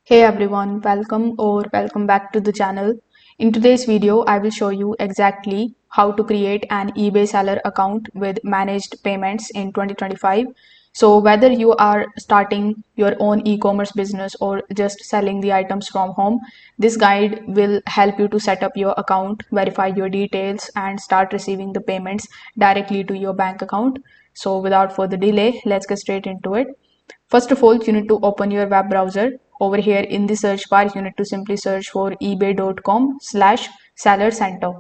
Hey everyone, welcome back to the channel. In today's video, I will show you exactly how to create an eBay seller account with managed payments in 2025. So whether you are starting your own e-commerce business or just selling the items from home, this guide will help you to set up your account, verify your details and start receiving the payments directly to your bank account. So without further delay, let's get straight into it. First of all, you need to open your web browser. Over here in the search bar, you need to simply search for ebay.com/seller center.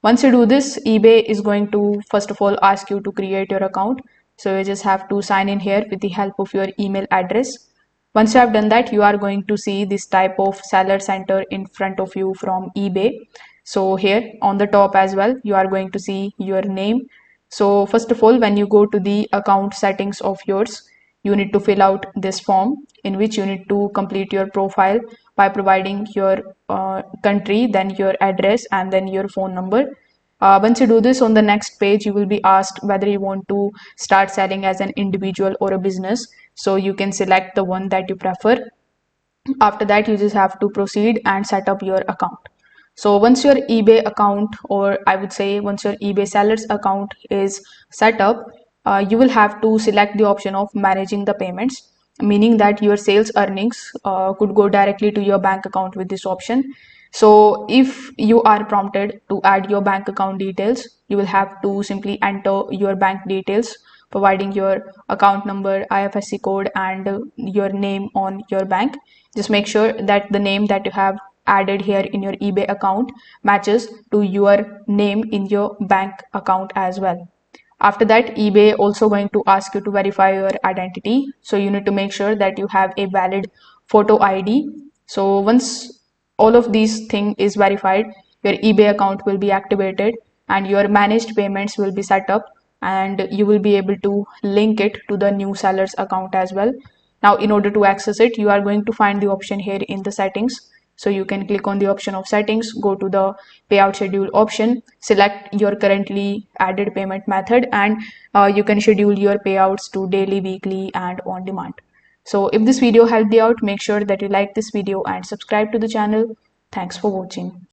Once you do this, eBay is going to first of all ask you to create your account. So you just have to sign in here with the help of your email address. Once you have done that, you are going to see this type of seller center in front of you from eBay. So here on the top as well, you are going to see your name. So first of all, when you go to the account settings of yours, you need to fill out this form in which you need to complete your profile by providing your country, then your address, and then your phone number. Once you do this, on the next page, you will be asked whether you want to start selling as an individual or a business. So you can select the one that you prefer. After that, you just have to proceed and set up your account. So once your eBay account, or I would say once your eBay sellers account is set up, you will have to select the option of managing the payments, meaning that your sales earnings could go directly to your bank account with this option. So if you are prompted to add your bank account details, you will have to simply enter your bank details, providing your account number, IFSC code, and your name on your bank. Just make sure that the name that you have added here in your eBay account matches to your name in your bank account as well. After that, eBay also going to ask you to verify your identity. So you need to make sure that you have a valid photo ID. So once all of these thing is verified, your eBay account will be activated and your managed payments will be set up, and you will be able to link it to the new seller's account as well. Now, in order to access it, you are going to find the option here in the settings. So you can click on the option of settings, go to the payout schedule option, select your currently added payment method, and you can schedule your payouts to daily, weekly, and on demand. So if this video helped you out, make sure that you like this video and subscribe to the channel. Thanks for watching.